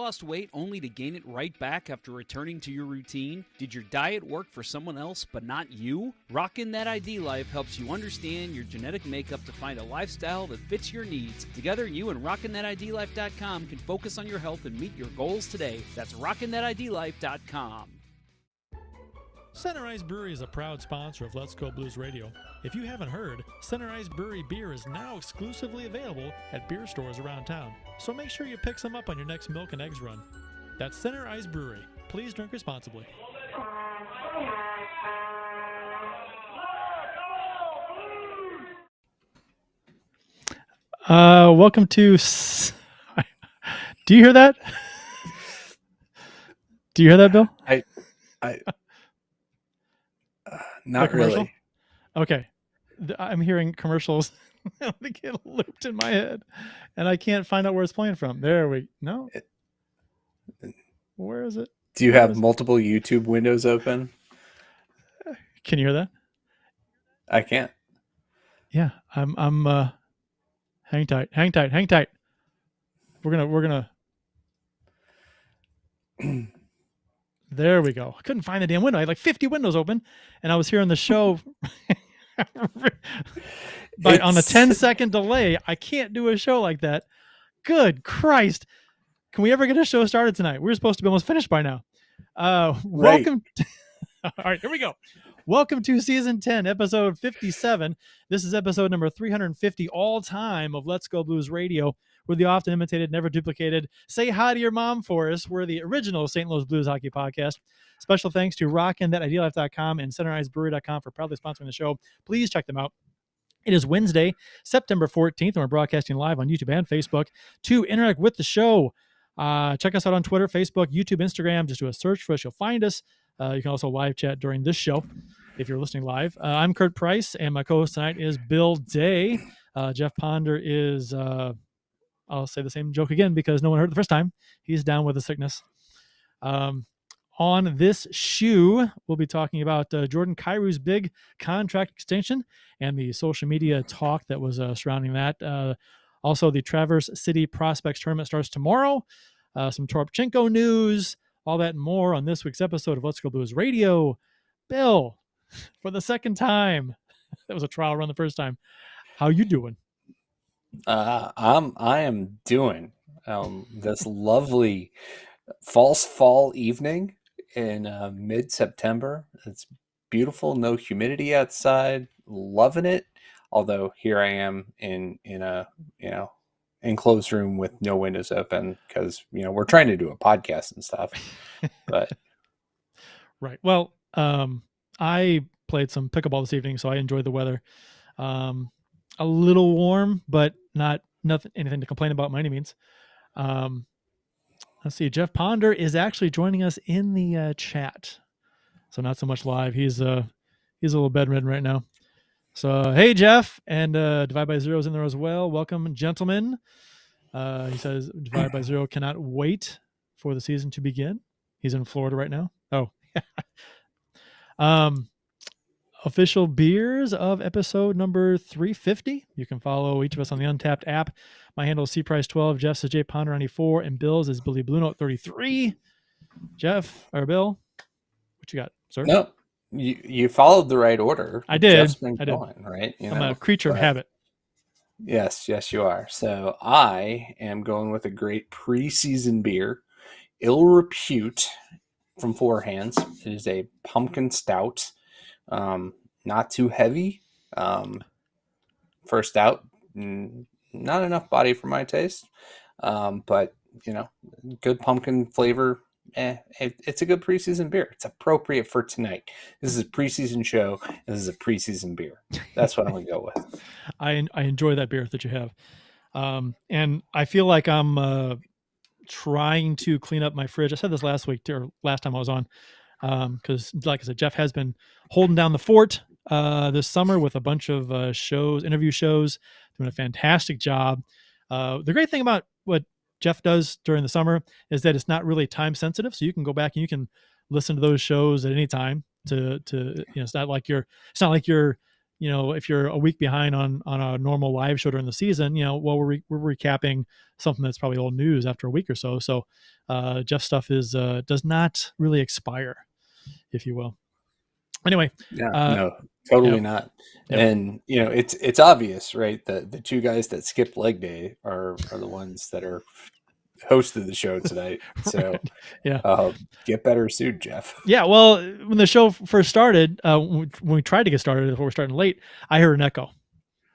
lost weight only to gain it right back after returning to your routine? Did your diet work for someone else but not you? Rockin' That ID Life helps you understand your genetic makeup to find a lifestyle that fits your needs. Together, you and RockinThatIDLife.com can focus on your health and meet your goals today. That's RockinThatIDLife.com. Center Ice Brewery is a proud sponsor of Let's Go Blues Radio. If you haven't heard, Center Ice Brewery beer is now exclusively available at beer stores around town, so make sure you pick some up on your next milk and eggs run. That's Center Ice Brewery. Please drink responsibly. Welcome to... Do you hear that? Do you hear that, Bill? Not really. Okay. I'm hearing commercials. They get looped in my head, and I can't find out where it's playing from. There we no. Where is it? Do you have multiple YouTube windows open? Can you hear that? I can't. Yeah, I'm hang tight. We're gonna There we go. I couldn't find the damn window. I had like 50 windows open, and I was hearing the show. But on a 10-second delay, I can't do a show like that. Good Christ. Can we ever get a show started tonight? We're supposed to be almost finished by now. Welcome. All right, here we go. Welcome to Season 10, Episode 57. This is episode number 350 all time of Let's Go Blues Radio. We're the often imitated, never duplicated. Say hi to your mom for us. We're the original St. Louis Blues hockey podcast. Special thanks to RockinThatIDLife.com and CenterIceBrewery.com for proudly sponsoring the show. Please check them out. It is Wednesday, September 14th, and we're broadcasting live on YouTube and Facebook. To interact with the show, check us out on Twitter, Facebook, YouTube, Instagram. Just do a search for us. You'll find us. You can also live chat during this show if you're listening live. I'm Kurt Price, and my co-host tonight is Bill Day. Jeff Ponder is... I'll say the same joke again because no one heard it the first time. He's down with a sickness. On this shoe, we'll be talking about Jordan Kyrou's big contract extension and the social media talk that was surrounding that. Also, the Traverse City Prospects Tournament starts tomorrow. Some Toropchenko news, all that and more on this week's episode of Let's Go Blues Radio. Bill, for the second time, that was a trial run the first time. How you doing? I am doing this lovely false fall evening in mid-September. It's beautiful, no humidity outside, loving it. Although here I am in a enclosed room with no windows open because we're trying to do a podcast and stuff. But right. Well, I played some pickleball this evening, so I enjoyed the weather. A little warm, but anything to complain about by any means. Let's see. Jeff Ponder is actually joining us in the chat, so not so much live. He's a little bedridden right now. So hey, Jeff, and Divide by Zero is in there as well. Welcome, gentlemen. He says Divide by Zero cannot wait for the season to begin. He's in Florida right now. Official beers of episode number 350. You can follow each of us on the Untapped app. My handle is cprice12. Jeff's is jponder94, and Bill's is Billy Blue Note 33. Jeff or Bill, what you got, sir? No, you followed the right order. I did. Jeff's been I did. going, right? I'm a creature of habit. Yes, you are. So I am going with a great preseason beer, Ill Repute from Four Hands. It is a pumpkin stout. Not too heavy. First out, not enough body for my taste. But good pumpkin flavor. It's a good preseason beer. It's appropriate for tonight. This is a preseason show, and this is a preseason beer. That's what I'm gonna go with. I enjoy that beer that you have. And I feel like I'm trying to clean up my fridge. I said this last week or last time I was on. Because like I said, Jeff has been holding down the fort this summer with a bunch of interview shows, doing a fantastic job. The great thing about what Jeff does during the summer is that it's not really time sensitive, so you can go back and you can listen to those shows at any time. It's not like you're if you're a week behind on a normal live show during the season, we're recapping something that's probably old news after a week or so. So Jeff's stuff does not really expire, if you will. Anyway, no, totally not. And it's obvious, right? The two guys that skipped leg day are the ones that are hosted the show tonight. So get better soon, Jeff. Yeah, well, when the show first started, when we tried to get started before we're starting late, I heard an echo.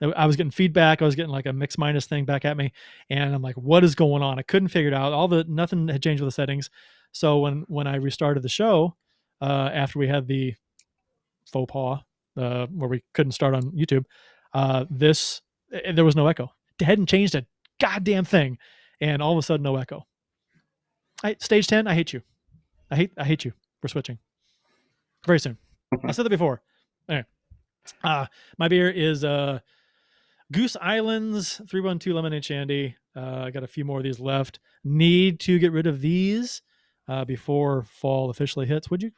I was getting feedback. I was getting like a mix minus thing back at me, and I'm like, what is going on? I couldn't figure it out. Nothing had changed with the settings. So when I restarted the show, after we had the faux pas where we couldn't start on YouTube, there was no echo. It hadn't changed a goddamn thing, and all of a sudden, no echo. Stage 10, I hate you. I hate you. We're switching very soon. I said that before. Anyway, my beer is Goose Islands 312 Lemonade Shandy. I got a few more of these left. Need to get rid of these before fall officially hits. Would you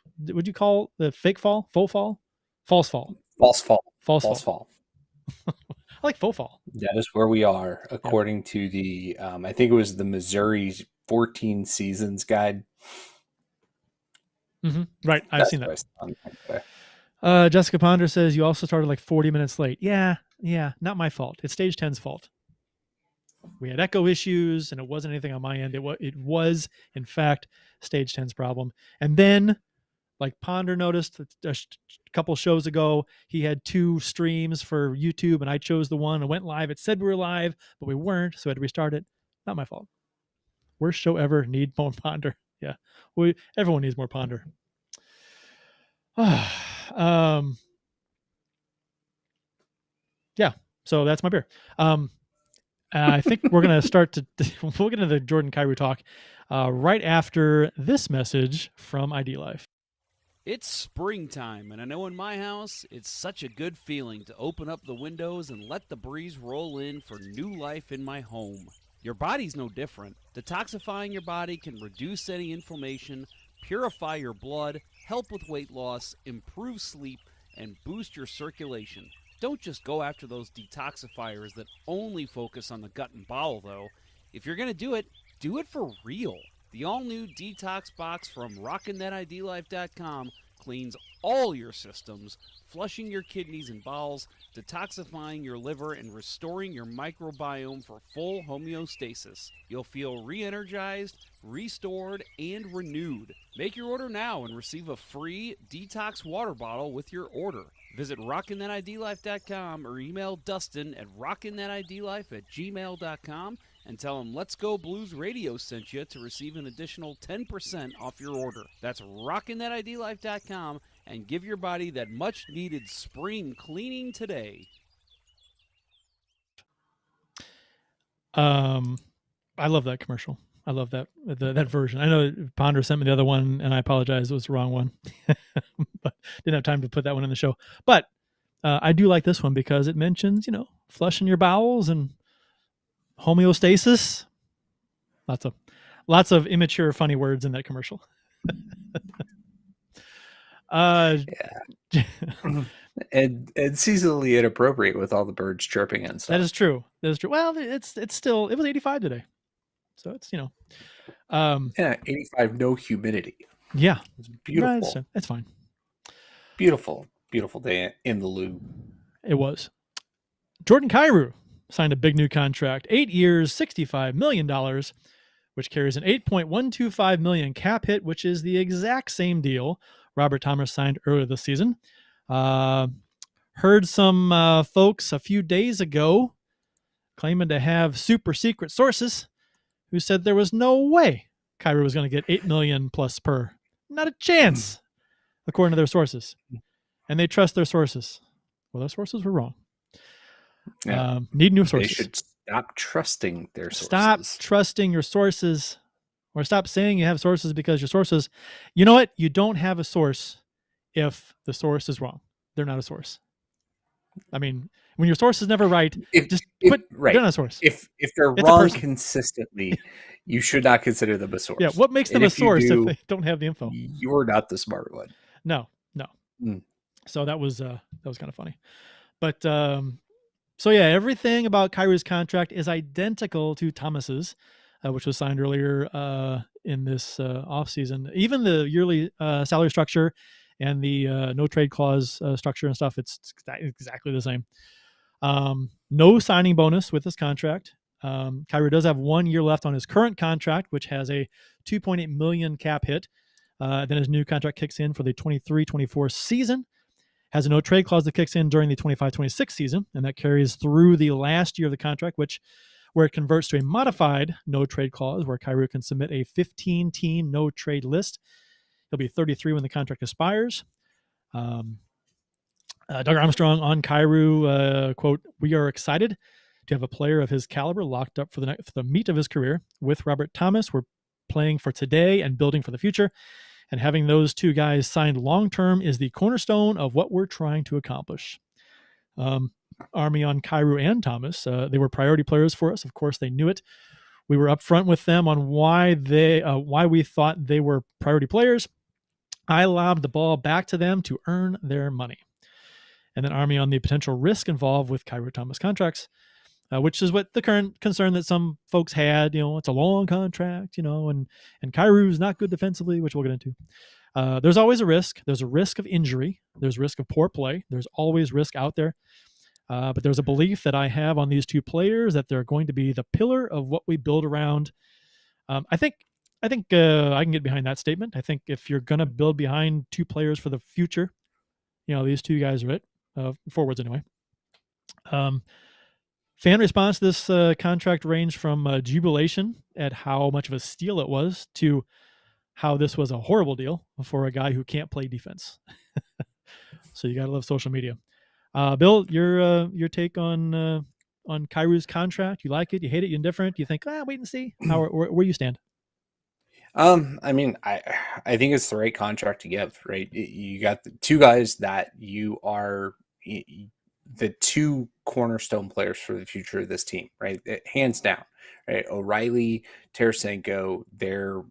call the fake fall? Faux fall? False fall. False fall. False fall. I like faux fall. That is where we are, according to the I think it was the Missouri 14 Seasons Guide. Mm-hmm. Right, I've seen that. Jessica Ponder says you also started like 40 minutes late. Yeah, not my fault. It's Stage 10's fault. We had echo issues, and it wasn't anything on my end. It was, in fact, Stage 10's problem. And then, like Ponder noticed a couple shows ago, he had 2 streams for YouTube, and I chose the one and went live. It said we were live, but we weren't, so I had to restart it. Not my fault. Worst show ever. Need more Ponder. Yeah, everyone needs more Ponder. Yeah, so that's my beer. I think we're gonna we'll get into the Jordan Kyrou talk right after this message from ID Life. It's springtime, and I know in my house, it's such a good feeling to open up the windows and let the breeze roll in for new life in my home. Your body's no different. Detoxifying your body can reduce any inflammation, purify your blood, help with weight loss, improve sleep, and boost your circulation. Don't just go after those detoxifiers that only focus on the gut and bowel, though. If you're going to do it for real. The all-new Detox Box from RockinThatIDLife.com cleans all your systems, flushing your kidneys and bowels, detoxifying your liver, and restoring your microbiome for full homeostasis. You'll feel re-energized, restored, and renewed. Make your order now and receive a free detox water bottle with your order. Visit RockinThatIDLife.com or email Dustin at RockinThatIDLife@gmail.com and tell him Let's Go Blues Radio sent you to receive an additional 10% off your order. That's RockinThatIDLife.com, and give your body that much-needed spring cleaning today. I love that commercial. I love that version. I know Ponder sent me the other one, and I apologize. It was the wrong one. But didn't have time to put that one in the show. But I do like this one because it mentions, flushing your bowels and homeostasis. Lots of immature, funny words in that commercial. And seasonally inappropriate with all the birds chirping and stuff. That is true. Well, it was 85 today. So it's, 85, no humidity. Yeah. It's beautiful. It's fine. Beautiful day in the loo. It was. Jordan Kyrou signed a big new contract, 8 years, $65 million, which carries an $8.125 million cap hit, which is the exact same deal Robert Thomas signed earlier this season. Heard some folks a few days ago claiming to have super secret sources who said there was no way Kyrou was going to get $8 million plus per. Not a chance, according to their sources. And they trust their sources. Well, their sources were wrong. Yeah. Need new sources. They should stop trusting their sources. Stop trusting your sources, or stop saying you have sources because your sources, you know what? You don't have a source if the source is wrong. They're not a source. I mean, when your source is never right, they're not a source. If they're wrong consistently, you should not consider them a source. Yeah, what makes them a source if they don't have the info? You're not the smart one. No. So that was kind of funny. But so yeah, everything about Kyrou's contract is identical to Thomas's, which was signed earlier in this offseason. Even the yearly salary structure and the no trade clause structure and stuff, it's exactly the same. No signing bonus with this contract. Kyrou does have 1 year left on his current contract, which has a $2.8 million cap hit. Then his new contract kicks in for the 23-24 season. Has a no trade clause that kicks in during the 25-26 season, and that carries through the last year of the contract, where it converts to a modified no trade clause, where Kyrou can submit a 15-team no trade list. He'll be 33 when the contract expires. Doug Armstrong on Kyrou, quote, "We are excited to have a player of his caliber locked up for the meat of his career. With Robert Thomas, we're playing for today and building for the future. And having those two guys signed long-term is the cornerstone of what we're trying to accomplish." Army on Kyrou and Thomas. They were priority players for us. Of course, they knew it. We were upfront with them on why we thought they were priority players. I lobbed the ball back to them to earn their money. And then Army on the potential risk involved with Kyrou Thomas contracts, which is what the current concern that some folks had. It's a long contract, and Kyrou's not good defensively, which we'll get into. There's always a risk. There's a risk of injury. There's risk of poor play. There's always risk out there. But there's a belief that I have on these two players that they're going to be the pillar of what we build around. I think I can get behind that statement. I think if you're going to build behind two players for the future, these two guys are it. Forwards anyway. Fan response to this contract ranged from jubilation at how much of a steal it was to how this was a horrible deal for a guy who can't play defense. So you got to love social media. Bill, your take on Kyrou's contract? You like it? You hate it? You indifferent? You think, wait and see? Where you stand? I mean, I think it's the right contract to give, right? You got the two guys that you are the two cornerstone players for the future of this team, right? Hands down, right? O'Reilly, Toropchenko, they're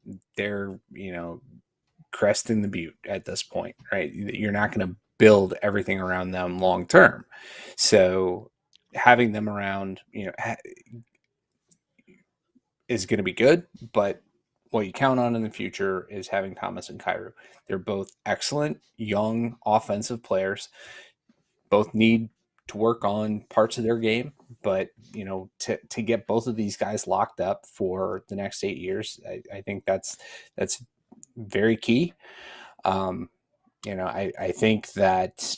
cresting the butte at this point, right? You're not going to build everything around them long term. So having them around, is going to be good, but what you count on in the future is having Thomas and Kyrou. They're both excellent young offensive players. Both need to work on parts of their game, but to get both of these guys locked up for the next 8 years, I think that's very key. I think that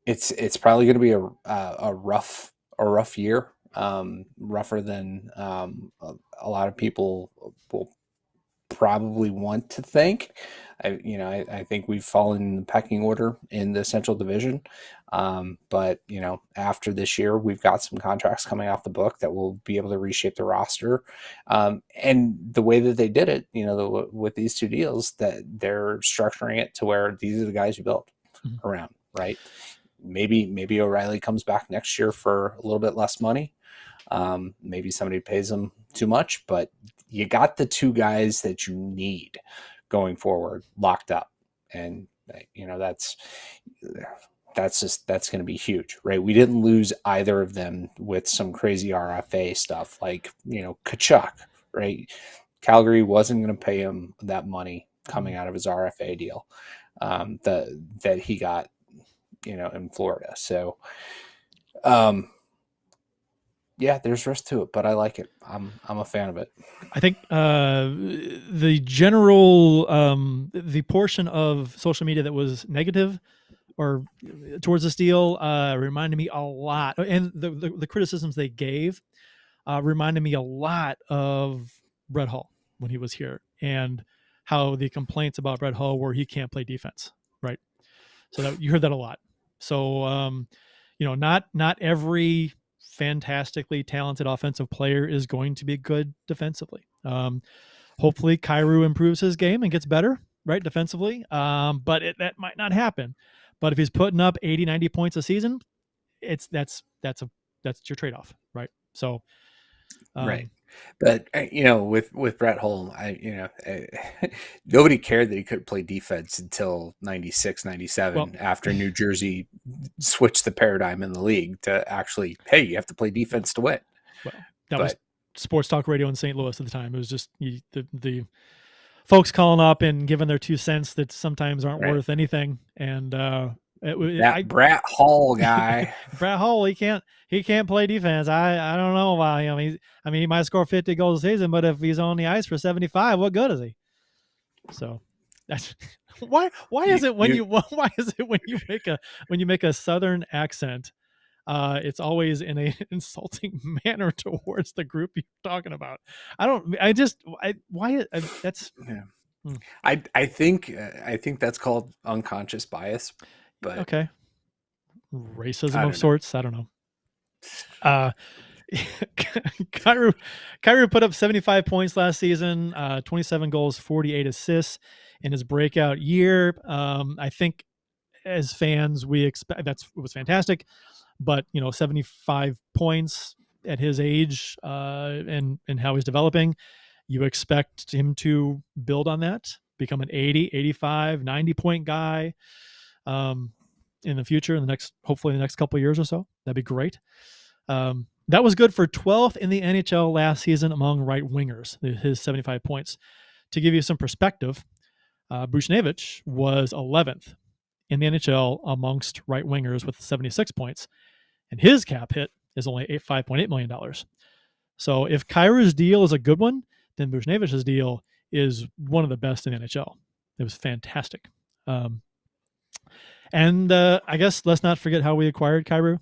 it's probably going to be a rough year, rougher than a lot of people will probably want to think. I think we've fallen in the pecking order in the Central Division. But after this year, we've got some contracts coming off the book that will be able to reshape the roster. And the way that they did it, with these two deals, that they're structuring it to where these are the guys you build around, right? Maybe O'Reilly comes back next year for a little bit less money. Maybe somebody pays them too much, but you got the two guys that you need going forward locked up. And, that's going to be huge, right? We didn't lose either of them with some crazy RFA stuff like, Tkachuk, right? Calgary wasn't going to pay him that money coming out of his RFA deal that he got, in Florida. So, yeah, there's risk to it, but I like it. I'm a fan of it. I think the general the portion of social media that was negative or towards this deal reminded me a lot, and the criticisms they gave reminded me a lot of Brett Hull when he was here, and how the complaints about Brett Hull were he can't play defense, right? So you heard that a lot. So not every fantastically talented offensive player is going to be good defensively. Hopefully Kyrou improves his game and gets better, right, defensively. But that might not happen. But if he's putting up 80, 90 points a season, that's your trade-off, right? So Right. But with Brett Holm, nobody cared that he couldn't play defense until 96, 97, after New Jersey switched the paradigm in the league to actually, hey, you have to play defense to win. Well, that was sports talk radio in St. Louis at the time. It was just the folks calling up and giving their 2 cents that sometimes aren't worth anything. And Brat Hall guy, Brat Hall, he can't play defense. I don't know why. He might score 50 goals a season, but if he's on the ice for 75, what good is he? So that's why is it when you make a Southern accent, it's always in a insulting manner towards the group you're talking about. I think that's called unconscious bias. But okay, racism of sorts. I don't know. Kyrou put up 75 points last season, 27 goals, 48 assists in his breakout year. I think as fans, we expect it was fantastic, but 75 points at his age, and how he's developing, you expect him to build on that, become an 80, 85, 90 point guy. In the future, hopefully in the next couple of years or so. That'd be great. That was good for 12th in the NHL last season among right wingers, his 75 points. To give you some perspective, Buchnevich was 11th in the NHL amongst right wingers with 76 points, and his cap hit is only $5.8 million. So if Kyrou's deal is a good one, then Buchnevich's deal is one of the best in the NHL. It was fantastic. And I guess let's not forget how we acquired Kyrou.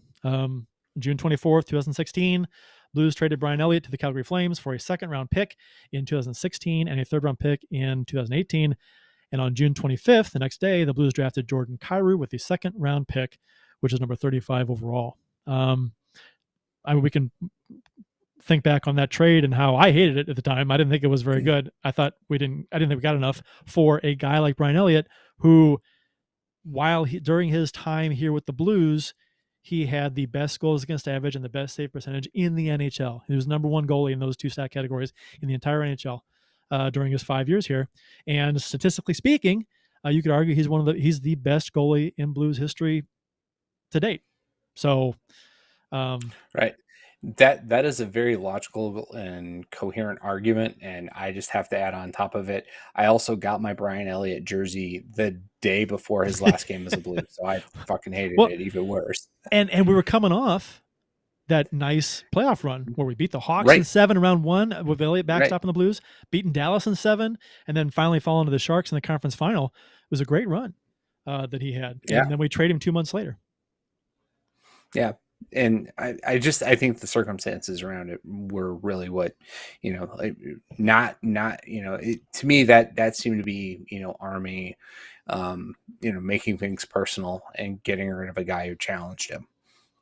June 24th, 2016, Blues traded Brian Elliott to the Calgary Flames for a second-round pick in 2016 and a third-round pick in 2018. And on June 25th, the next day, the Blues drafted Jordan Kyrou with the second-round pick, which is number 35 overall. We can think back on that trade and how I hated it at the time. I didn't think it was very good. I didn't think we got enough for a guy like Brian Elliott, who, during his time here with the Blues, he had the best goals against average and the best save percentage in the NHL. He was number one goalie in those two stat categories in the entire NHL during his 5 years here. And statistically speaking, you could argue he's the best goalie in Blues history to date. So, right. That is a very logical and coherent argument, and I just have to add on top of it, I also got my Brian Elliott jersey the day before his last game as a Blue, so I fucking hated it even worse. And we were coming off that nice playoff run where we beat the Hawks in 7 in round 1 with Elliott backstopping the Blues, beating Dallas in 7, and then finally falling to the Sharks in the conference final. It was a great run that he had. Yeah. And then we traded him 2 months later. Yeah. And I think the circumstances around it were really what, to me, that seemed to be, Army, making things personal and getting rid of a guy who challenged him,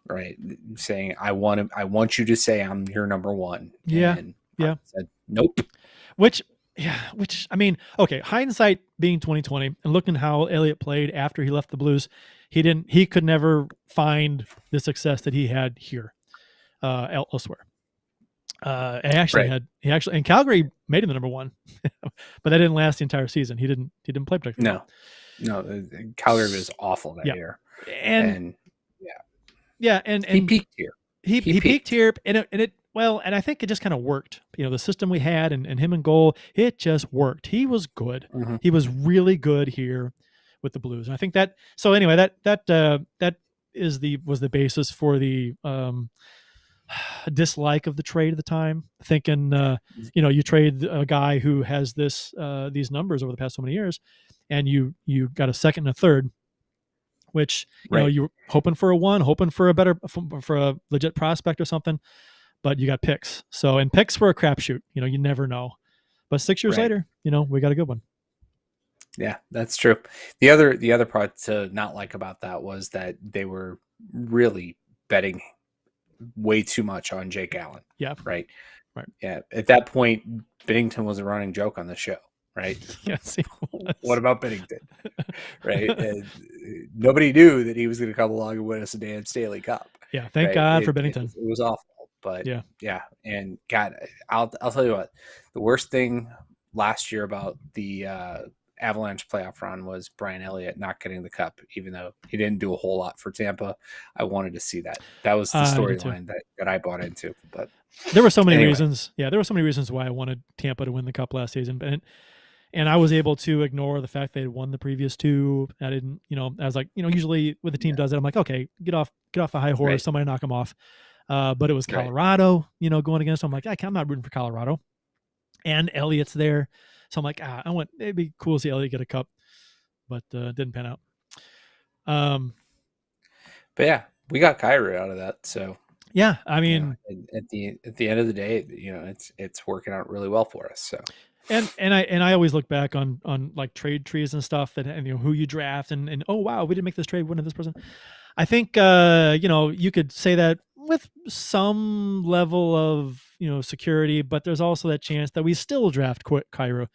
right? Saying, I want you to say I'm your number one. Yeah. And I said, nope. Which, okay. Hindsight being 2020 and looking how Elliott played after he left the Blues, he could never find the success that he had here, elsewhere. And Calgary made him the number one, but that didn't last the entire season. He didn't play particularly well. No, Calgary was awful that year. And he peaked here. He peaked here, and I think it just kind of worked. The system we had and him in goal, it just worked. He was good. Mm-hmm. He was really good here with the Blues. And I think that. So anyway, that was the basis for the dislike of the trade at the time. Thinking, you trade a guy who has these numbers over the past so many years, and you got a second and a third, which you were hoping for hoping for a legit prospect or something. But you got picks. And picks were a crapshoot. You never know. But 6 years later, we got a good one. Yeah, that's true. The other part to not like about that was that they were really betting way too much on Jake Allen. Yeah. Right. Yeah. At that point, Bennington was a running joke on the show. Right. Yes. What about Bennington? Right. And nobody knew that he was going to come along and win us a damn Stanley Cup. Yeah. Thank God for Bennington. It was awful. But yeah. And God, I'll tell you what, the worst thing last year about the Avalanche playoff run was Brian Elliott not getting the cup, even though he didn't do a whole lot for Tampa. I wanted to see that. That was the storyline that I bought into. But there were so many anyway. reasons. Yeah, there were so many reasons why I wanted Tampa to win the cup last season, and I was able to ignore the fact they had won the previous two. I didn't, I was like, usually when the team does it, I'm like, okay, get off a high horse, somebody knock them off. But it was Colorado, going against them. I'm like, I'm not rooting for Colorado, and Elliott's there, so I'm like, it'd be cool to see Elliott get a cup, but didn't pan out. But yeah, we got Kyrou out of that, so yeah, I mean, at the end of the day, it's working out really well for us. So. And I always look back on like trade trees and stuff and who you draft and oh wow, we didn't make this trade, wouldn't have this person. I think you could say that with some level of security, but there's also that chance that we still draft Kyrou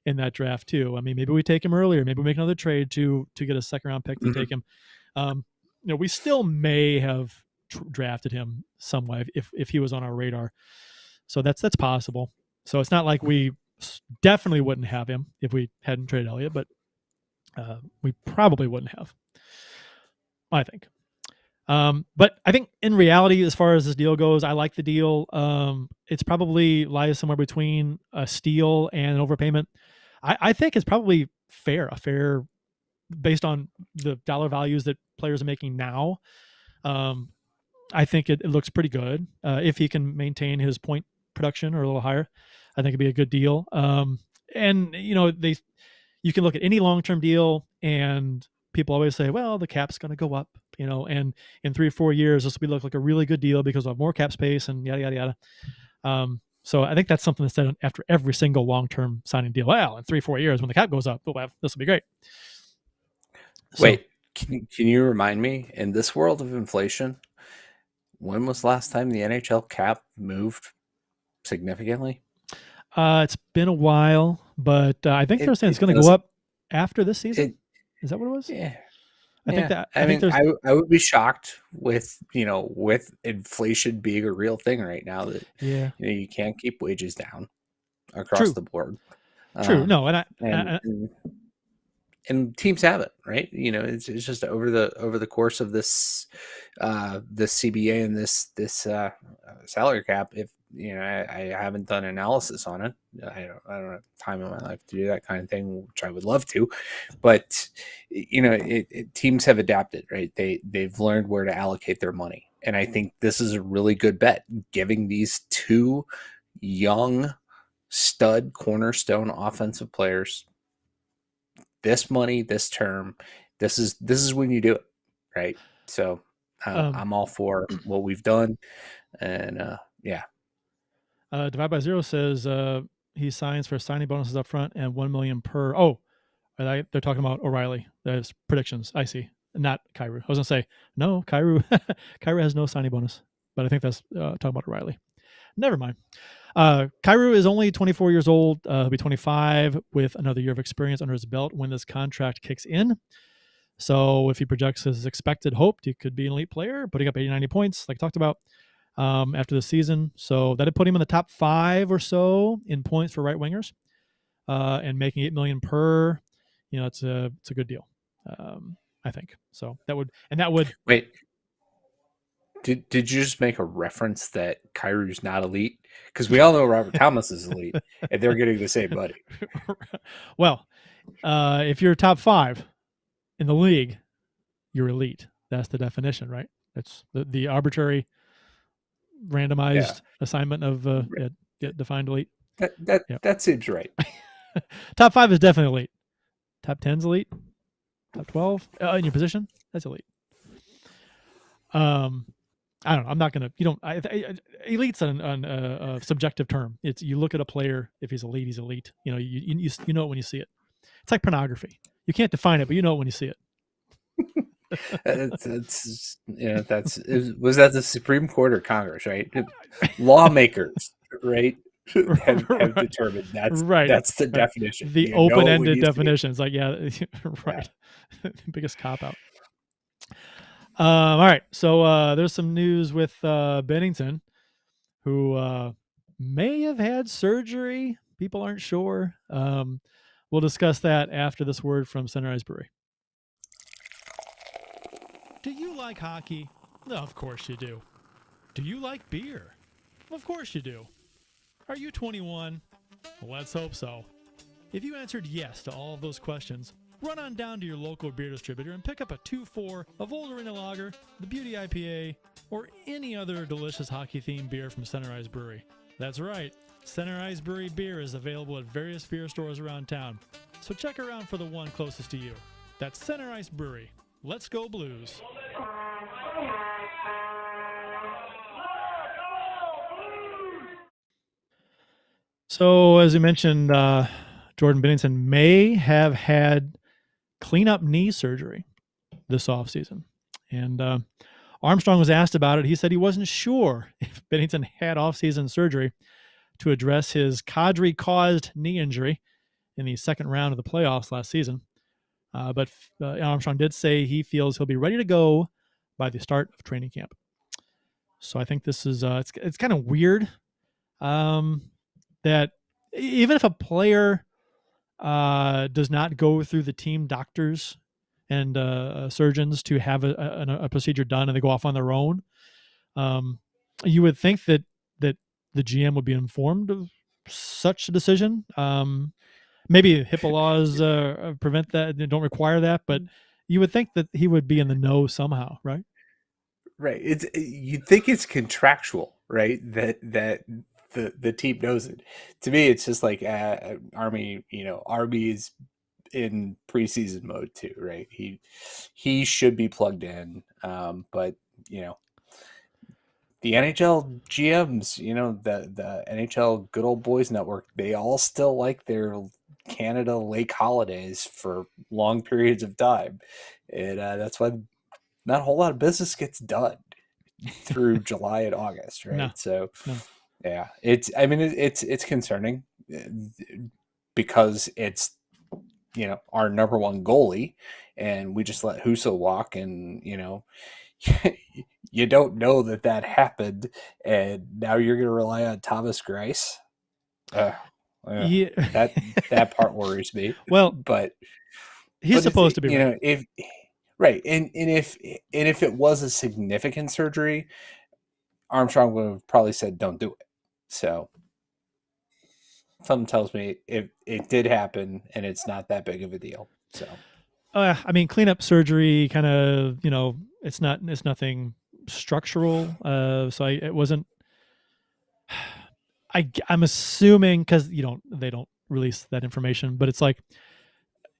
in that draft too. I mean, maybe we take him earlier, maybe we make another trade to get a second round pick to take him. We still may have drafted him some way if he was on our radar. So that's possible. So it's not like we definitely wouldn't have him if we hadn't traded Elliott, but we probably wouldn't have, I think. But I think in reality, as far as this deal goes, I like the deal. It's probably lies somewhere between a steal and an overpayment. I think it's probably a fair based on the dollar values that players are making now. I think it looks pretty good if he can maintain his point production or a little higher. I think it'd be a good deal. And you can look at any long-term deal and people always say, well, the cap's going to go up, and in 3 or 4 years, this will look like a really good deal because we'll have more cap space and yada, yada, yada. So I think that's something that's said after every single long-term signing deal. Well, in 3 or 4 years, when the cap goes up, this will be great. Wait, can you remind me, in this world of inflation, when was the last time the NHL cap moved significantly? It's been a while, but I think they're saying it's going to go up after this season. Is that what it was? Yeah. I think that. I would be shocked with inflation being a real thing right now that you can't keep wages down across the board. True. No, and teams have it, right? It's just over the course of this CBA and this salary cap. If I haven't done analysis on it. I don't have time in my life to do that kind of thing, which I would love to. But teams have adapted, right? They've learned where to allocate their money, and I think this is a really good bet, giving these two young stud cornerstone offensive players this money, this term. This is when you do it, right? So I'm all for what we've done, and Divide by Zero says he signs for signing bonuses up front and $1 million per. Oh, they're talking about O'Reilly. There's predictions. I see, not Kyrou. I was gonna say no, Kyrou. Kyrou has no signing bonus, but I think that's talking about O'Reilly. Never mind. Kyrou is only 24 years old. He'll be 25 with another year of experience under his belt when this contract kicks in. So if he projects his expected hope, he could be an elite player, putting up 80, 90 points, like I talked about, after the season. So that'd put him in the top 5 or so in points for right wingers, and making $8 million per. It's a good deal, I think. So that would wait. Did you just make a reference that Kyrou's not elite? Because we all know Robert Thomas is elite, and they're getting the same money. Well, if you're top 5 in the league, you're elite. That's the definition, right? That's the arbitrary, randomized assignment of defined elite. That seems right. Top 5 is definitely elite. Top 10's elite. Top 12 in your position, that's elite. I don't know. I'm not gonna. Elite's a subjective term. It's you look at a player. If he's elite, he's elite. You know it when you see it. It's like pornography. You can't define it, but you know it when you see it. Was that the Supreme Court or Congress? Right, lawmakers, right, have determined that's the definition. The open-ended definition. It's like right. Biggest cop out. All right, so there's some news with Bennington. who may have had surgery. People aren't sure. We'll discuss that after this word from Sunrise Brewery. Do you like hockey? Of course you do. Do you like beer? Of course you do. Are you 21? Let's hope so. If you answered yes to all of those questions, run on down to your local beer distributor and pick up a 2-4 of Old Arena Lager, the Beauty IPA, or any other delicious hockey-themed beer from Sunrise Brewery. That's right, Sunrise Brewery beer is available at various beer stores around town, so check around for the one closest to you. That's Sunrise Brewery. Let's go Blues. So, as you mentioned, Jordan Binnington may have had cleanup knee surgery this offseason. And Armstrong was asked about it. He said he wasn't sure if Binnington had offseason surgery to address his Kadri-caused knee injury in the second round of the playoffs last season. But Armstrong did say he feels he'll be ready to go by the start of training camp. So I think this is it's kind of weird that even if a player does not go through the team doctors and surgeons to have a procedure done and they go off on their own, you would think that the GM would be informed of such a decision. Maybe HIPAA laws prevent that, they don't require that, but you would think that he would be in the know somehow, right? Right. You'd think it's contractual, right? That the team knows it. To me, it's just like Army. Army is in preseason mode too, right? He should be plugged in, but the NHL GMs, the NHL Good Old Boys Network, they all still like their Canada Lake holidays for long periods of time, and that's why not a whole lot of business gets done through July and August, right? No. So, yeah, it's concerning because it's our number one goalie, and we just let Husso walk, and you don't know that happened, and now you're going to rely on Thomas Greiss. Yeah. That part worries me. Well, but he's supposed to be right. And if it was a significant surgery, Armstrong would have probably said don't do it. So something tells me it did happen and it's not that big of a deal. So cleanup surgery kind of, it's nothing structural. So it wasn't. I'm assuming because they don't release that information, but it's like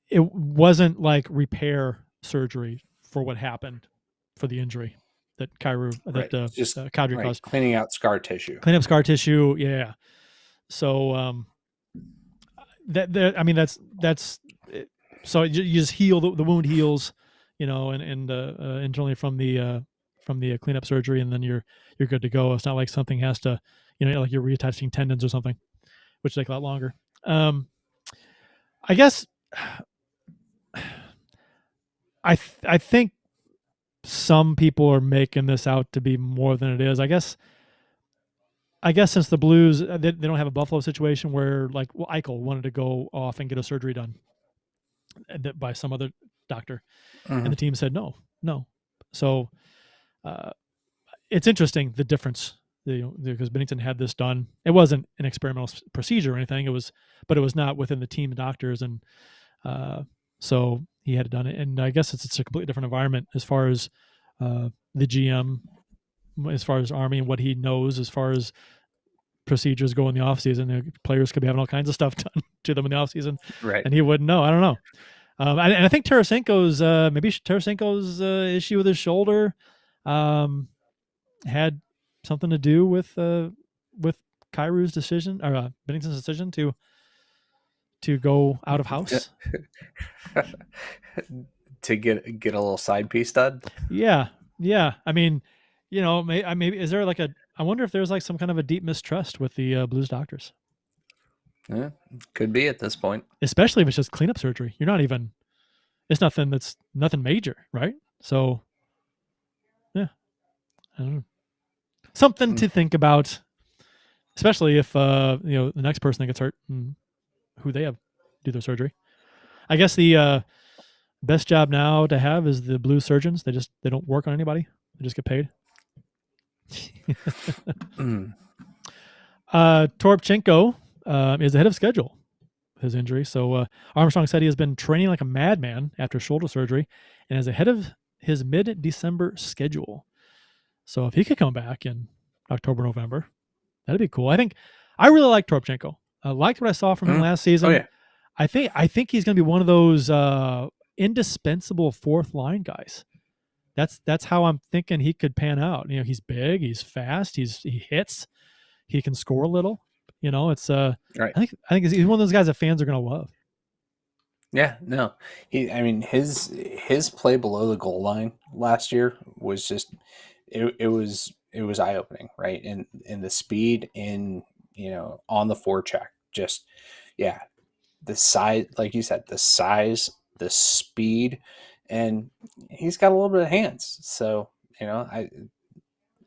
it wasn't like repair surgery for what happened for the injury that just Kadri caused. Cleaning out scar tissue. Clean up scar tissue, yeah. So that's so you just heal the wound heals, and internally from the cleanup surgery, and then you're good to go. It's not like something has to, like you're reattaching tendons or something, which take a lot longer. I guess I think some people are making this out to be more than it is. I guess since the Blues, they don't have a Buffalo situation where Eichel wanted to go off and get a surgery done by some other doctor, and the team said no. So it's interesting, the difference, because Bennington had this done. It wasn't an experimental procedure or anything. But it was not within the team doctors, and so he had it done. And I guess it's a completely different environment as far as the GM, as far as Army and what he knows as far as procedures go in the offseason. The players could be having all kinds of stuff done to them in the offseason, right? And he wouldn't know. I don't know. And I think Toropchenko's issue with his shoulder had something to do with Kyrou's decision, or Bennington's decision to go out of house to get a little side piece done. Yeah. Maybe is there I wonder if there's some kind of a deep mistrust with the Blues doctors. Yeah, could be at this point, especially if it's just cleanup surgery. It's nothing major, right? So, yeah, I don't know. Something to think about. especially if the next person that gets hurt, who they have do their surgery. I guess the best job now to have is the blue surgeons. They don't work on anybody. They just get paid. Toropchenko is ahead of schedule, his injury. So Armstrong said he has been training like a madman after shoulder surgery and is ahead of his mid-December schedule. So if he could come back in October, November, that'd be cool. I really like Toropchenko. I liked what I saw from him last season. Oh, yeah. I think he's going to be one of those indispensable fourth line guys. That's how I'm thinking he could pan out. He's big, he's fast, he hits, he can score a little. It's right. I think he's one of those guys that fans are going to love. Yeah, no, his play below the goal line last year was just it was eye opening, right? And the speed in on the forecheck, just the size, like you said, the size, the speed, and he's got a little bit of hands. So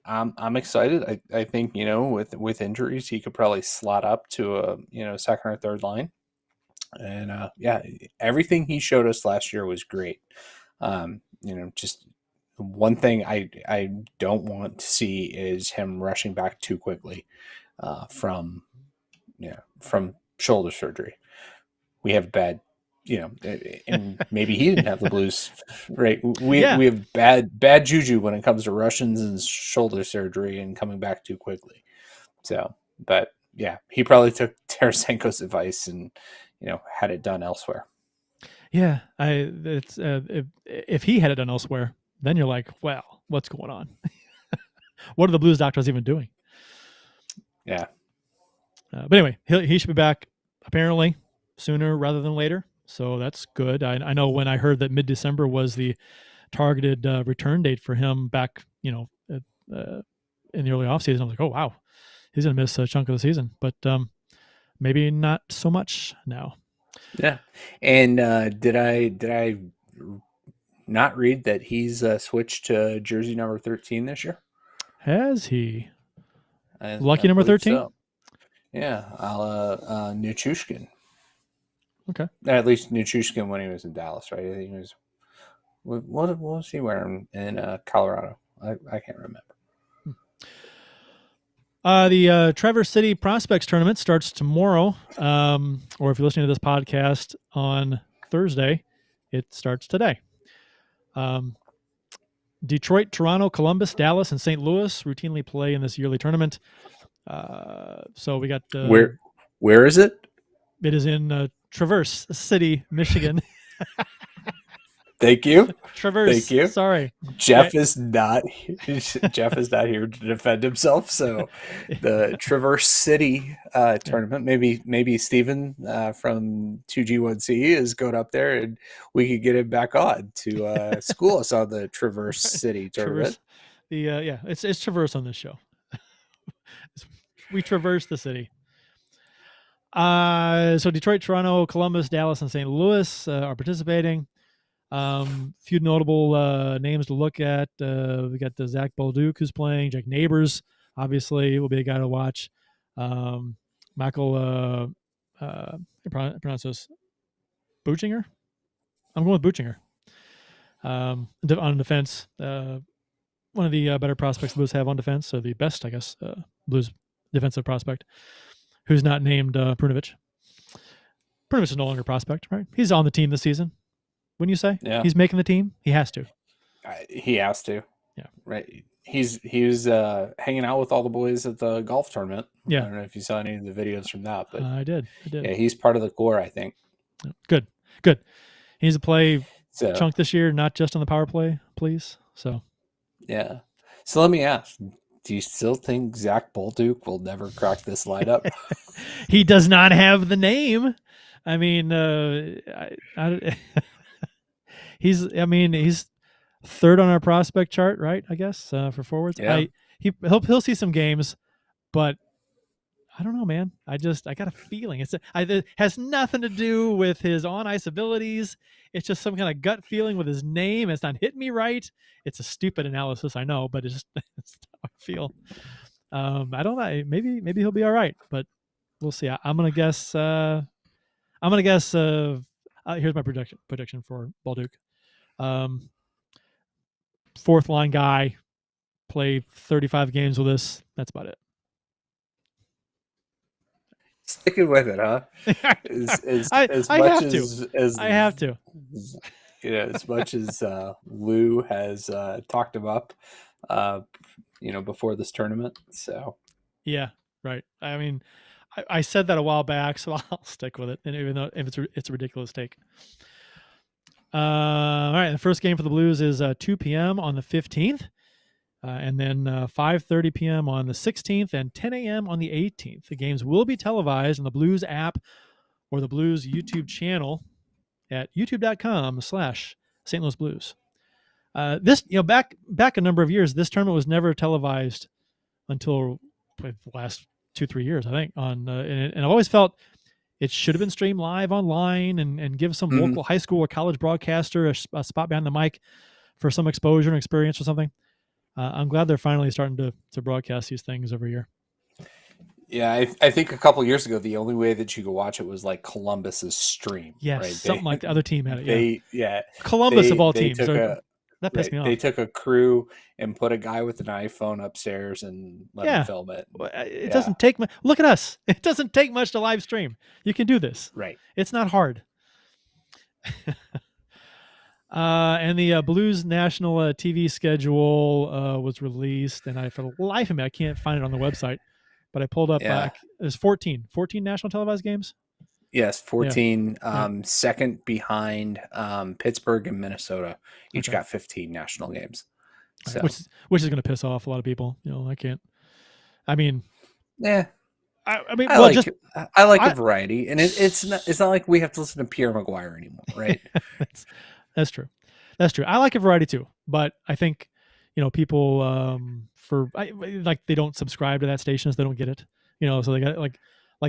I'm excited. I think with injuries he could probably slot up to a second or third line. And everything he showed us last year was great. Just one thing I don't want to see is him rushing back too quickly from shoulder surgery. We have bad, and maybe he didn't have the blues, right? We have bad juju when it comes to Russians and shoulder surgery and coming back too quickly. So, but yeah, he probably took Tarasenko's advice and had it done elsewhere. Yeah, if he had it done elsewhere, then you're like, well, what's going on? What are the Blues doctors even doing? Yeah. But anyway, he should be back apparently sooner rather than later, so that's good. I know when I heard that mid-December was the targeted return date for him back, in the early offseason, I was like, oh wow, he's gonna miss a chunk of the season, but maybe not so much now. Yeah. And did I not read that he's switched to jersey number 13 this year? Has he? Lucky number 13? So. Yeah, Nichushkin. Okay. At least Nichushkin when he was in Dallas, right? I think he was. What was he wearing in Colorado? I can't remember. The Traverse City Prospects Tournament starts tomorrow, or if you're listening to this podcast on Thursday, it starts today. Detroit, Toronto, Columbus, Dallas, and St. Louis routinely play in this yearly tournament. So we got where is it? It is in Traverse City, Michigan. Thank you. Traverse. Thank you. Sorry. Jeff is not here to defend himself. So the Traverse City tournament, maybe Steven from 2G1C is going up there and we could get him back on to school us on the Traverse City tournament. Traverse. It's Traverse on this show. We traverse the city. So Detroit, Toronto, Columbus, Dallas, and St. Louis are participating. Few notable names to look at. We got the Zach Bolduc who's playing. Jake Neighbors, obviously, will be a guy to watch. Michael, pronounce this, Buchinger? I'm going with Buchinger. On defense, one of the better prospects the Blues have on defense, or the best, I guess, Blues defensive prospect, who's not named Prunovich. Prunovich is no longer a prospect, right? He's on the team this season. Wouldn't you say? Yeah. He's making the team? He has to. He has to. Yeah. Right. He was hanging out with all the boys at the golf tournament. Yeah. I don't know if you saw any of the videos from that, but I did. Yeah, he's part of the core, I think. Good. He needs to play chunk this year, not just on the power play, please. So. Yeah. So let me ask, do you still think Zach Bolduc will never crack this lineup? He does not have the name. I mean, he's third on our prospect chart, right? I guess for forwards. Yeah. He'll see some games, but I don't know, man. I got a feeling it has nothing to do with his on ice abilities. It's just some kind of gut feeling with his name. It's not hitting me right. It's a stupid analysis, I know, but it's how I feel. I don't know. Maybe he'll be all right, but we'll see. I'm gonna guess. Here's my prediction for Balduke. Fourth line guy, play 35 games with us. That's about it. Sticking with it, huh? I have to. As much as Lou has talked him up, before this tournament. So yeah, right. I mean, I said that a while back, so I'll stick with it, and even though if it's a ridiculous take. All right, the first game for the Blues is 2 p.m. on the 15th, and then 5:30 p.m. on the 16th, and 10 a.m. on the 18th. The games will be televised on the Blues app or the Blues YouTube channel at youtube.com/St. Louis Blues. This, back a number of years, this tournament was never televised until the last 2-3 years, I think. And I've always felt it should have been streamed live online and give some local high school or college broadcaster a spot behind the mic for some exposure and experience or something. I'm glad they're finally starting to broadcast these things every year. Yeah, I think a couple years ago, the only way that you could watch it was like Columbus's stream. Yes, right? something like the other team had it. Yeah. Columbus of all teams. That pissed me off. They took a crew and put a guy with an iPhone upstairs and let him film it. It doesn't take much. Look at us. It doesn't take much to live stream. You can do this. Right. It's not hard. And the Blues national TV schedule was released, and for the life of me, I can't find it on the website. But I pulled up. There's 14 national televised games. Yes, 14. Second behind Pittsburgh and Minnesota. Each got 15 national games. So. Which is going to piss off a lot of people. I can't. I mean, yeah. I mean, I like a variety, and it's not like we have to listen to Pierre Maguire anymore, right? That's true. I like a variety too, but I think people they don't subscribe to that station, so they don't get it. So they got like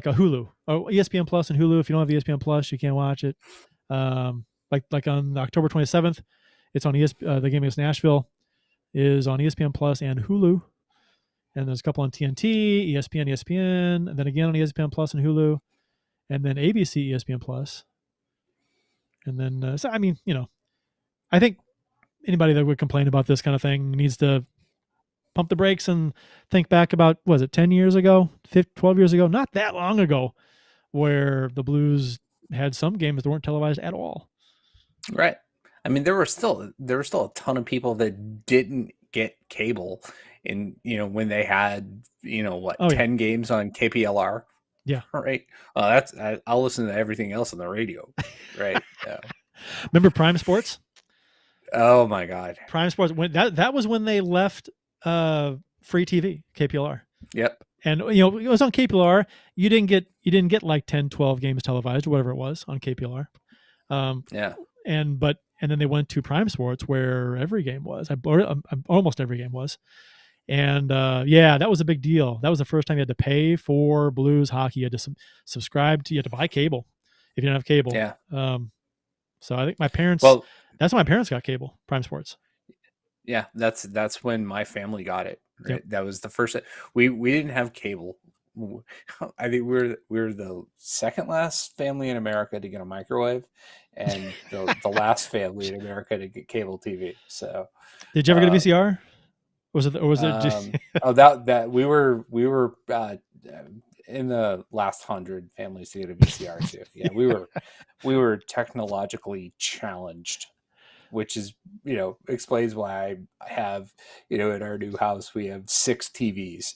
a Hulu or ESPN Plus and Hulu. If you don't have ESPN Plus, you can't watch it. Like on October 27th, it's on ESPN. The game against Nashville is on ESPN Plus and Hulu. And there's a couple on TNT, ESPN, and then again on ESPN Plus and Hulu, and then ABC, ESPN Plus. And then, I think anybody that would complain about this kind of thing needs to pump the brakes and think back about, was it 10 years ago, 12 years ago, not that long ago, where the Blues had some games that weren't televised at all. Right. I mean, there were still a ton of people that didn't get cable in, when they had, 10 games on KPLR. Yeah. Right. I'll listen to everything else on the radio. Right. Yeah. Remember Prime Sports? Oh my God. Prime Sports, that was when they left free TV, KPLR. Yep. And it was on KPLR. You didn't get like 10, 12 games televised or whatever it was on KPLR. Yeah. And then they went to Prime Sports where every game was. Almost every game was. And that was a big deal. That was the first time you had to pay for Blues hockey. You had to subscribe to. You had to buy cable if you didn't have cable. Yeah. So I think my parents. Well, that's when my parents got cable, Prime Sports. Yeah, that's when my family got it. Right? Yep. That was the first. We didn't have cable. I think we're the second last family in America to get a microwave, and the last family in America to get cable TV. So, did you ever get a VCR? Was it just? that we were in the last 100 families to get a VCR too. Yeah, we were technologically challenged, which is, explains why I have, in our new house, we have 6 TVs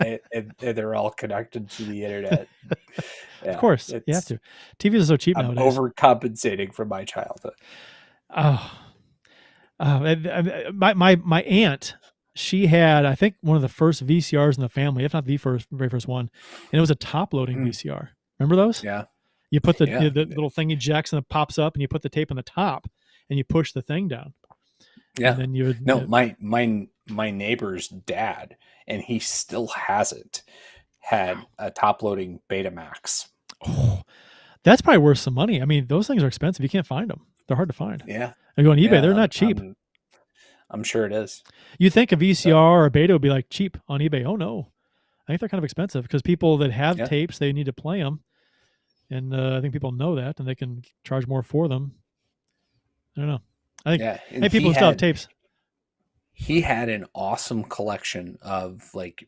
and they're all connected to the internet. Yeah, of course, you have to. TVs are so cheap nowadays. Overcompensating from my childhood. My aunt, she had, I think, one of the first VCRs in the family, if not the very first one, and it was a top-loading VCR. Remember those? Yeah. You put the little thing ejects and it pops up, and you put the tape on the top, and you push the thing down. Yeah. And then you would, my neighbor's dad, and he still hasn't had a top-loading Betamax. Oh, that's probably worth some money. I mean, those things are expensive. You can't find them. They're hard to find. Yeah. I go on eBay. They're not cheap. I'm sure it is. You think a VCR or a beta would be like cheap on eBay? Oh no, I think they're kind of expensive because people that have tapes, they need to play them, and I think people know that, and they can charge more for them. I don't know. I think people who still have tapes. He had an awesome collection of like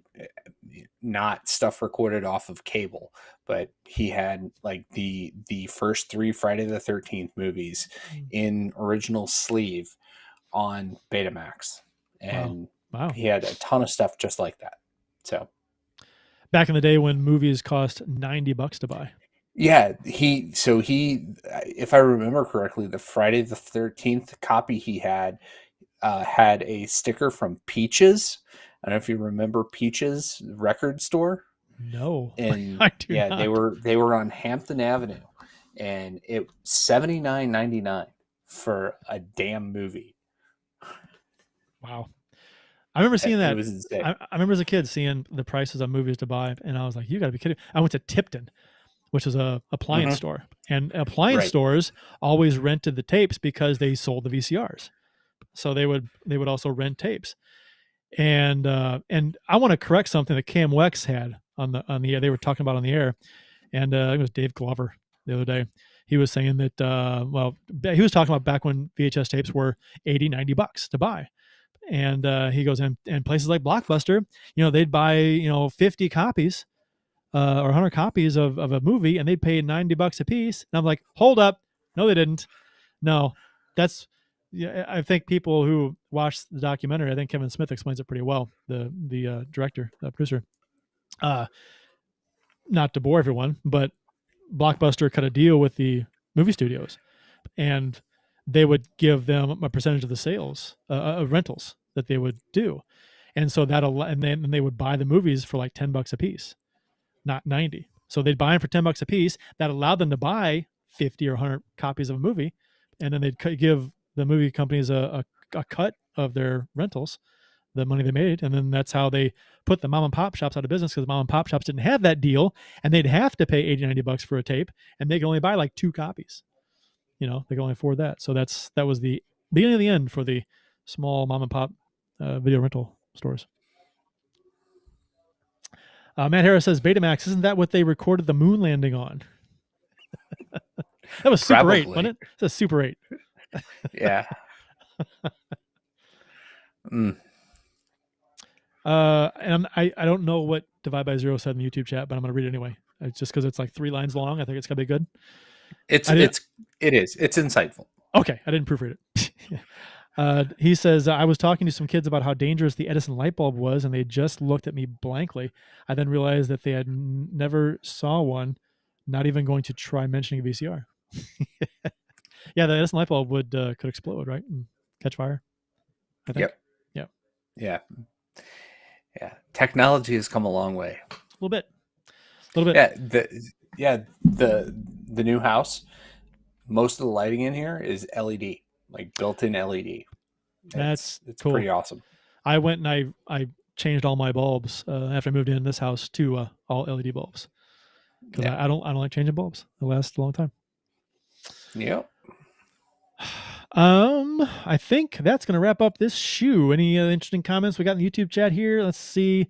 not stuff recorded off of cable, but he had like the first 3 Friday the 13th movies in original sleeve on Betamax, and wow. He had a ton of stuff just like that. So back in the day when movies cost $90 to buy. Yeah, if I remember correctly, the Friday the 13th copy he had a sticker from Peaches. I don't know if you remember Peaches record store. No, and I do not. they were on Hampton Avenue, and it $79.99 for a damn movie. Wow. I remember seeing that. It was insane. I remember as a kid seeing the prices of movies to buy, and I was like, you got to be kidding. I went to Tipton, which is a appliance store, and appliance stores always rented the tapes because they sold the VCRs. So they would also rent tapes. And I want to correct something that Cam Wex had on the air. They were talking about on the air, and it was Dave Glover the other day. He was saying that he was talking about back when VHS tapes were $80-$90 to buy. And he goes, and places like Blockbuster, they'd buy 50 copies or 100 copies of a movie, and they'd pay $90 a piece. And I'm like, hold up, no, they didn't. No, that's I think people who watched the documentary, I think Kevin Smith explains it pretty well. The director, the producer. Not to bore everyone, but Blockbuster cut a deal with the movie studios, and they would give them a percentage of the sales of rentals that they would do. And so and then they would buy the movies for like $10 a piece, not 90. So they'd buy them for $10 a piece. That allowed them to buy 50 or 100 copies of a movie. And then they'd give the movie companies a cut of their rentals, the money they made. And then that's how they put the mom and pop shops out of business, because the mom and pop shops didn't have that deal, and they'd have to pay $80-$90 for a tape, and they could only buy like 2 copies. They can only afford that. So that was the beginning of the end for the small mom and pop video rental stores. Matt Harris says, Betamax, isn't that what they recorded the moon landing on? That was Super 8, wasn't it? It's a Super 8. Yeah. And I don't know what Divide by Zero said in the YouTube chat, but I'm going to read it anyway. It's just because it's like 3 lines long. I think it's going to be good. It is. It's insightful. Okay. I didn't proofread it. He says, I was talking to some kids about how dangerous the Edison light bulb was, and they just looked at me blankly. I then realized that they had never saw one, not even going to try mentioning a VCR. Yeah, the Edison light bulb could explode, right? And catch fire, I think. Yep. Yeah. Technology has come a long way. A little bit. Yeah, the new house, most of the lighting in here is LED, like built-in LED. It's cool. Pretty awesome. I went and I changed all my bulbs after I moved in this house to all LED bulbs, because I don't like changing bulbs. They last a long time. Yep. I think that's going to wrap up this shoe. Any interesting comments we got in the YouTube chat here? Let's see.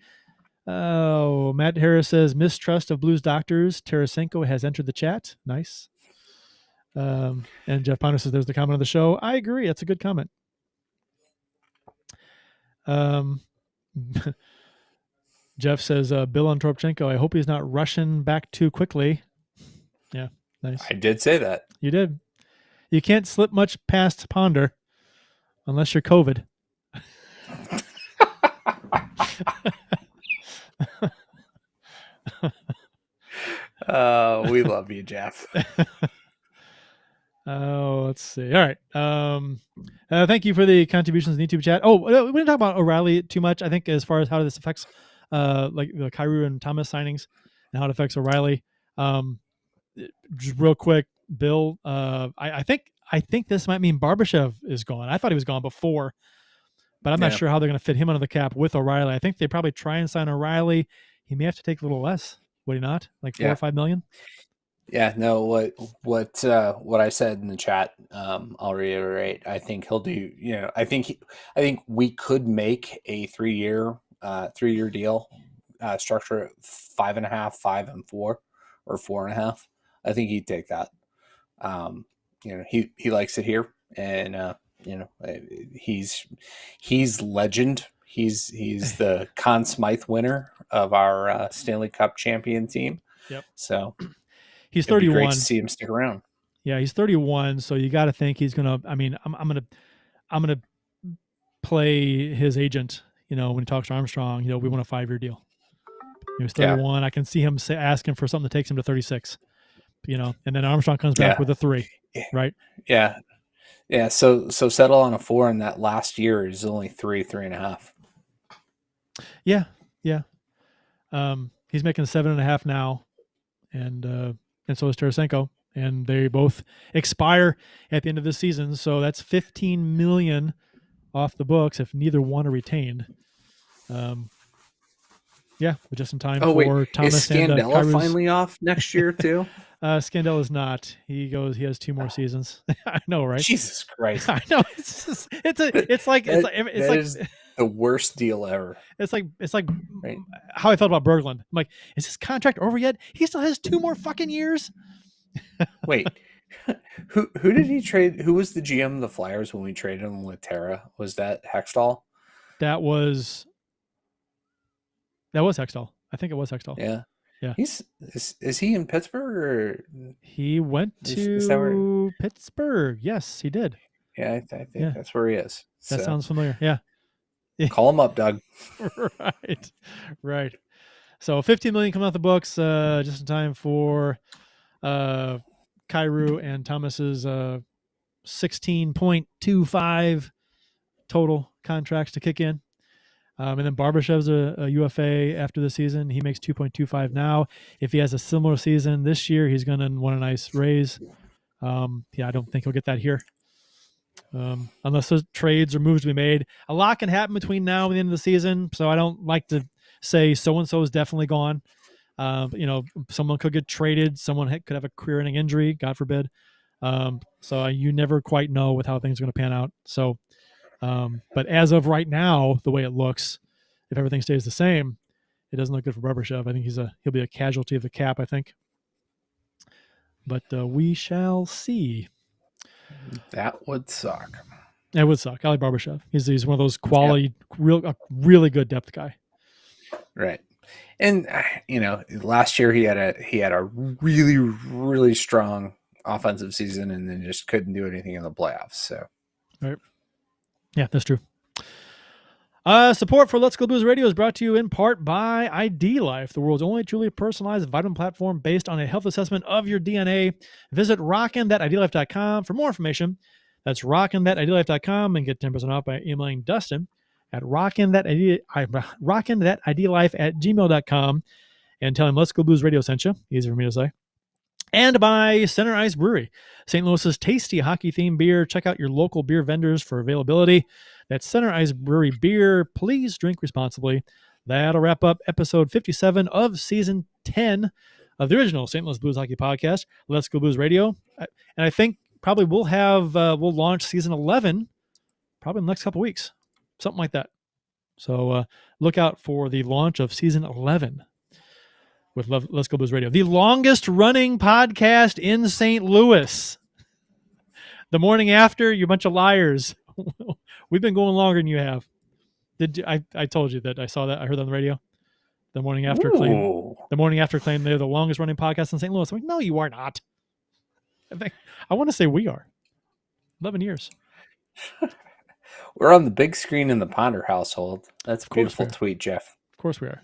Oh, Matt Harris says, mistrust of blues doctors. Toropchenko has entered the chat. Nice. And Jeff Ponder says, there's the comment of the show. I agree. That's a good comment. Jeff says, Bill on Toropchenko, I hope he's not rushing back too quickly. Yeah, nice. I did say that. You did. You can't slip much past Ponder unless you're COVID. We love you, Jeff. Oh, let's see. All right. Thank you for the contributions in the YouTube chat. Oh, we didn't talk about O'Reilly too much. I think as far as how this affects like the Kyrou and Thomas signings and how it affects O'Reilly. Just real quick, Bill, I think this might mean Barbashev is gone. I thought he was gone before, but I'm not sure how they're going to fit him under the cap with O'Reilly. I think they probably try and sign O'Reilly. He may have to take a little less, would he not? Like $4 or $5 million? Yeah, no, what I said in the chat, I'll reiterate. I think he'll do, I think we could make a 3-year deal, structure it 5.5, 5 and 4, or 4.5. I think he'd take that. He likes it here, and he's legend. He's the Conn Smythe winner of our Stanley Cup champion team. Yep. So He's it'd be 31. great to see him stick around. Yeah, he's 31. So you got to think he's gonna. I mean, I'm gonna play his agent. When he talks to Armstrong, we want a 5-year deal. He's 31. Yeah. I can see him asking for something that takes him to 36. And then Armstrong comes back with a 3, right? Yeah. Yeah. So settle on a 4, and that last year is only 3.5. Yeah. Yeah. He's making 7.5 now, and so is Toropchenko, and they both expire at the end of this season. So that's $15 million off the books if neither one are retained. Yeah, but just in time for Thomas is Scandella and finally off next year too? Scandella is not. He has 2 more seasons. I know, right? Jesus Christ! I know. It's like the worst deal ever. It's like right? How I felt about Berglund. I'm like, is his contract over yet? He still has 2 more fucking years. Wait, who did he trade? Who was the GM of the Flyers when we traded him with Tara? Was that Hextall? That was Hextall. I think it was Hextall. Yeah. Yeah. Is he in Pittsburgh, or he went to Pittsburgh? Yes, he did. Yeah, I think that's where he is. That sounds familiar. Yeah. Call him up, Doug. Right. So $15 million coming off the books, just in time for Kyrou and Thomas's 16.25 total contracts to kick in. And then Barbashev's a UFA after the season. He makes 2.25 now. If he has a similar season this year, he's going to want a nice raise. I don't think he'll get that here. Unless there's trades or moves to be made. A lot can happen between now and the end of the season, so I don't like to say so-and-so is definitely gone. Someone could get traded. Someone could have a career-ending injury, God forbid. So you never quite know with how things are going to pan out. So, but as of right now, the way it looks, if everything stays the same, it doesn't look good for Barbashev. I think he'll be a casualty of the cap, I think. But we shall see. That would suck. It would suck. I like Barbashev. He's one of those quality, really good depth guy. Right. And last year he had a really, really strong offensive season, and then just couldn't do anything in the playoffs. So, right. Yeah, that's true. Support for Let's Go Blues Radio is brought to you in part by ID Life, the world's only truly personalized vitamin platform based on a health assessment of your DNA. Visit rockinthatidlife.com for more information. That's rockinthatidlife.com, and get 10% off by emailing Dustin at rockinthatidlife@gmail.com and tell him Let's Go Blues Radio sent you. Easy for me to say. And by Center Ice Brewery, St. Louis's tasty hockey-themed beer. Check out your local beer vendors for availability. That's Center Ice Brewery beer. Please drink responsibly. That'll wrap up episode 57 of season 10 of the original St. Louis Blues Hockey Podcast, Let's Go Blues Radio. And I think probably we'll launch season 11 probably in the next couple weeks, something like that. So look out for the launch of season 11 with Let's Go Blues Radio, the longest running podcast in St. Louis. The morning after, you bunch of liars. We've been going longer than you have. I told you that I saw that. I heard that on the radio. The morning after claimed they're the longest running podcast in St. Louis. I'm like, no, you are not. I want to say we are. 11 years. We're on the big screen in the Ponder household. That's a beautiful tweet, Jeff. Of course we are.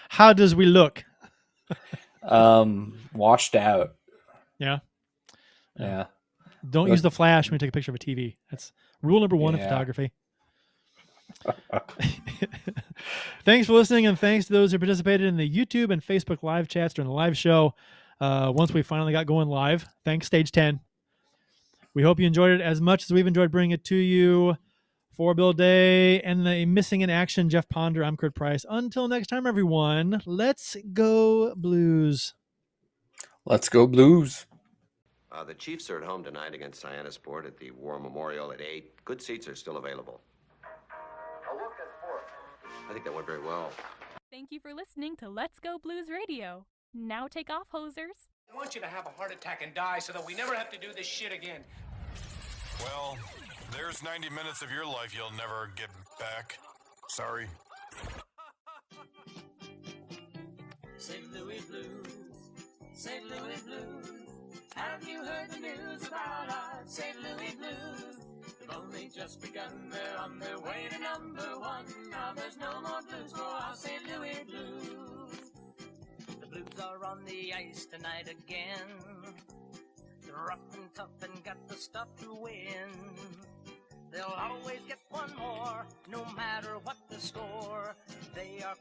How does we look? Washed out. Yeah. Yeah. Don't use the flash when you take a picture of a TV. That's rule number 1 in photography. Thanks for listening, and thanks to those who participated in the YouTube and Facebook live chats during the live show. Once we finally got going live, thanks Stage 10. We hope you enjoyed it as much as we've enjoyed bringing it to you. For Bill Day and the missing in action Jeff Ponder, I'm Kurt Price. Until next time, everyone, let's go Blues. Let's go Blues. The Chiefs are at home tonight against Cyanosport at the War Memorial at 8. Good seats are still available. A look at sports. I think that went very well. Thank you for listening to Let's Go Blues Radio. Now take off, hosers. I want you to have a heart attack and die so that we never have to do this shit again. Well, there's 90 minutes of your life you'll never get back. Sorry. St. Louis Blues, St. Louis Blues. Have you heard the news about our St. Louis Blues? They've only just begun, they're on their way to number one. Now there's no more blues for our St. Louis Blues. The Blues are on the ice tonight again. They're rough and tough and got the stuff to win. They'll always get one more, no matter what the score. They are